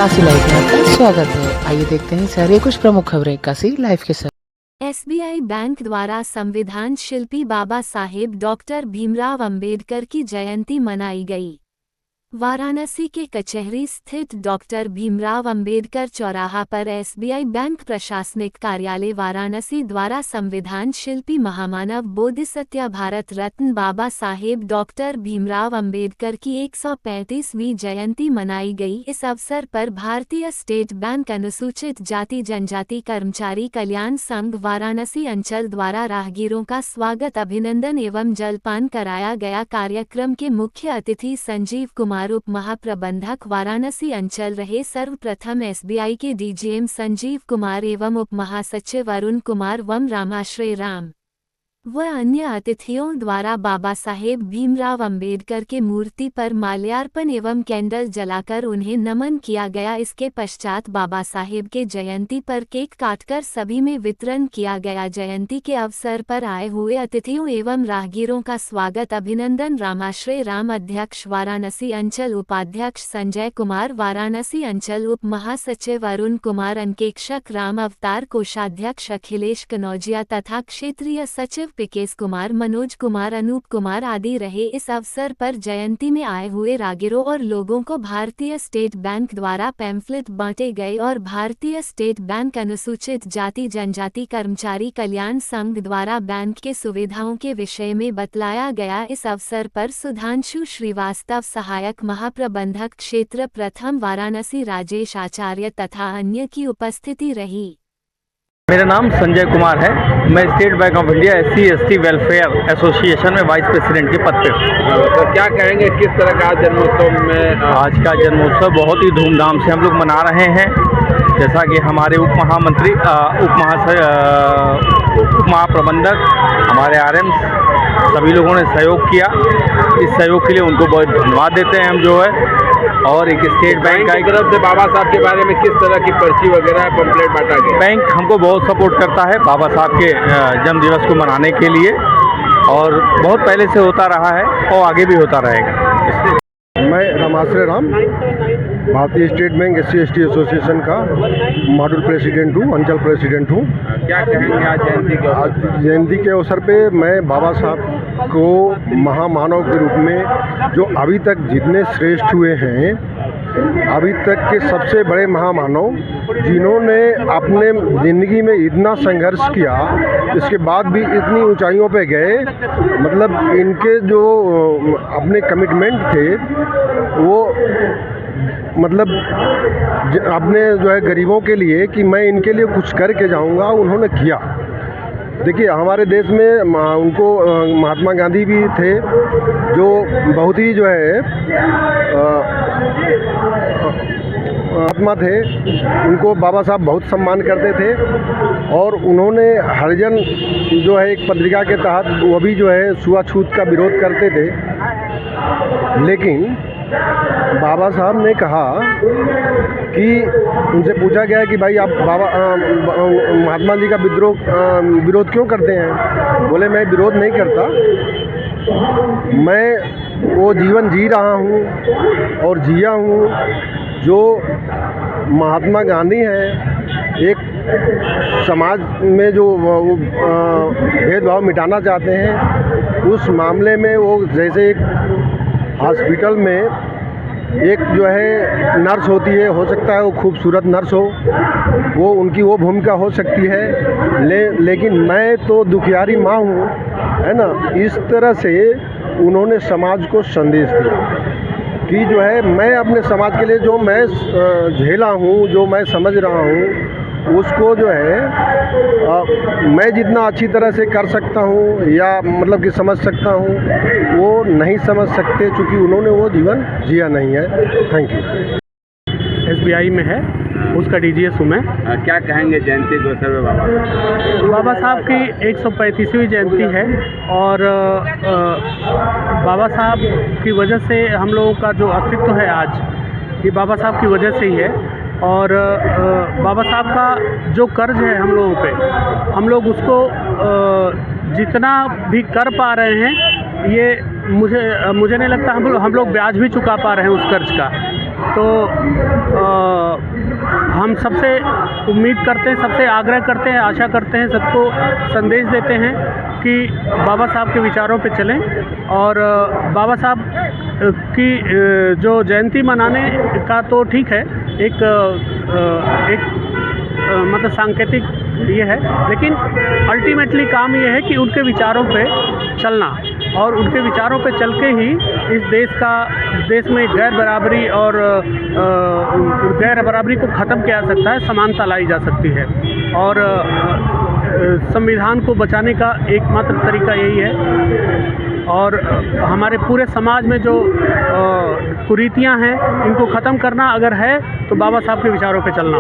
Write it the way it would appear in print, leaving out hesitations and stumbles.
Kashi live में आपका स्वागत है। आइए देखते हैं सारे कुछ प्रमुख खबरें काशी लाइव के साथ। एसबीआई बैंक द्वारा संविधान शिल्पी बाबा साहेब डॉक्टर भीमराव अंबेडकर की जयंती मनाई गई। वाराणसी के कचहरी स्थित डॉक्टर भीमराव अंबेडकर चौराहा पर एसबीआई बैंक प्रशासनिक कार्यालय वाराणसी द्वारा संविधान शिल्पी महामानव बोधिसत्व भारत रत्न बाबा साहेब डॉक्टर भीमराव अंबेडकर की 135वीं जयंती मनाई गई। इस अवसर पर भारतीय स्टेट बैंक अनुसूचित जाति जनजाति कर्मचारी कल्याण संघ वाराणसी अंचल द्वारा राहगीरों का स्वागत अभिनंदन एवं जलपान कराया गया। कार्यक्रम के मुख्य अतिथि संजीव कुमार उप महाप्रबंधक वाराणसी अंचल रहे। सर्वप्रथम एसबीआई के डीजीएम संजीव कुमार एवं उप महासचिव अरुण कुमार वम रामाश्रय राम व अन्य अतिथियों द्वारा बाबा साहेब भीमराव अंबेडकर के मूर्ति पर माल्यार्पण एवं कैंडल जलाकर उन्हें नमन किया गया। इसके पश्चात बाबा साहेब के जयंती पर केक काटकर सभी में वितरण किया गया। जयंती के अवसर पर आए हुए अतिथियों एवं राहगीरों का स्वागत अभिनंदन रामाश्रय राम अध्यक्ष वाराणसी अंचल उपाध्यक्ष संजय कुमार वाराणसी अंचल उप महासचिव अरुण कुमार अंकेक्षक राम अवतार कोषाध्यक्ष अखिलेश कनौजिया तथा क्षेत्रीय सचिव पिकेश कुमार मनोज कुमार अनूप कुमार आदि रहे। इस अवसर पर जयंती में आए हुए राहगीरों और लोगों को भारतीय स्टेट बैंक द्वारा पैम्फलेट बांटे गए और भारतीय स्टेट बैंक अनुसूचित जाति जनजाति कर्मचारी कल्याण संघ द्वारा बैंक के सुविधाओं के विषय में बतलाया गया। इस अवसर पर सुधांशु श्रीवास्तव सहायक महाप्रबंधक क्षेत्र प्रथम वाराणसी राजेश आचार्य तथा अन्य की उपस्थिति रही। मेरा नाम संजय कुमार है। मैं state bank of India SC/ST welfare association में वाइस प्रेसिडेंट के पद पे। तो क्या कहेंगे किस तरह का जन्मोत्सव में? आज का जन्मोत्सव बहुत ही धूमधाम से हम लोग मना रहे हैं। जैसा कि हमारे उप महाप्रबंधक हमारे RMs सभी लोगों ने सहयोग किया। इस सहयोग के लिए उनको बहुत धन्यवाद देते हैं हम जो है। और एक स्टेट बैंक की तरफ से बाबा साहब के बारे में किस तरह की पर्ची वगैरह पंपलेट बांटा गया? बैंक हमको बहुत सपोर्ट करता है बाबा साहब के जन्मदिवस को मनाने के लिए, और बहुत पहले से होता रहा है और आगे भी होता रहेगा। मैं रामाश्रय राम भारतीय स्टेट बैंक SC/ST एसोसिएशन का मॉडल प्रेसिडेंट हूँ, अंचल प्रेसिडेंट हूँ। क्या कहेंगे आज जयंती के? आज जयंती के अवसर पे मैं बाबा साहब को महामानव के रूप में जो अभी तक जितने श्रेष्ठ हुए हैं, अभी तक के सबसे बड़े महामानव जिन्होंने अपने ज़िंदगी में इतना संघर्ष किया, इसके बाद भी इतनी ऊंचाइयों पे गए। मतलब इनके जो अपने कमिटमेंट थे वो मतलब अपने जो है गरीबों के लिए कि मैं इनके लिए कुछ करके जाऊंगा, उन्होंने किया। देखिए हमारे देश में उनको महात्मा गांधी भी थे जो बहुत ही जो है महात्मा थे, उनको बाबा साहब बहुत सम्मान करते थे। और उन्होंने हरिजन जो है एक पत्रिका के तहत वो भी जो है छुआछूत का विरोध करते थे। लेकिन बाबा साहब ने कहा कि उनसे पूछा गया कि भाई आप महात्मा जी का विरोध क्यों करते हैं? बोले मैं विरोध नहीं करता, मैं वो जीवन जी रहा हूँ और जिया हूँ जो महात्मा गांधी हैं। एक समाज में जो भेदभाव मिटाना चाहते हैं, उस मामले में वो जैसे एक हॉस्पिटल में एक जो है नर्स होती है, हो सकता है वो खूबसूरत नर्स हो, वो उनकी वो भूमिका हो सकती है। लेकिन मैं तो दुखियारी माँ हूँ, है ना। इस तरह से उन्होंने समाज को संदेश दिया कि जो है मैं अपने समाज के लिए जो मैं झेला हूँ, जो मैं समझ रहा हूँ, उसको जो है मैं जितना अच्छी तरह से कर सकता हूँ या मतलब कि समझ सकता हूँ, वो नहीं समझ सकते क्योंकि उन्होंने वो जीवन जिया नहीं है। Thank you. SBI में है, उसका DGS हूँ मैं। क्या कहेंगे जयंती के अवसर पे? बाबा साहब की 135वीं जयंती है और बाबा साहब की वजह से हम लोगों का जो अस्तित्व है आज, ये बाबा साहब की वजह से ही है। और बाबा साहब का जो कर्ज है हम लोगों पे, हम लोग उसको जितना भी कर पा रहे हैं, ये मुझे नहीं लगता हम लोग ब्याज भी चुका पा रहे हैं उस कर्ज का। तो हम सबसे उम्मीद करते हैं, सबसे आग्रह करते हैं, आशा करते हैं, सबको संदेश देते हैं कि बाबा साहब के विचारों पे चलें और बाबा साहब की जो जयंती मनाने का तो ठीक है, एक मतलब सांकेतिक ये है, लेकिन अल्टीमेटली काम ये है कि उनके विचारों पे चलना और उनके विचारों पे चल के ही इस देश में गैर बराबरी और गैर बराबरी को ख़त्म किया जा सकता है, समानता लाई जा सकती है और संविधान को बचाने का एकमात्र तरीका यही है और हमारे पूरे समाज में जो कुरीतियां हैं इनको ख़त्म करना अगर है तो बाबा साहब के विचारों पे चलना।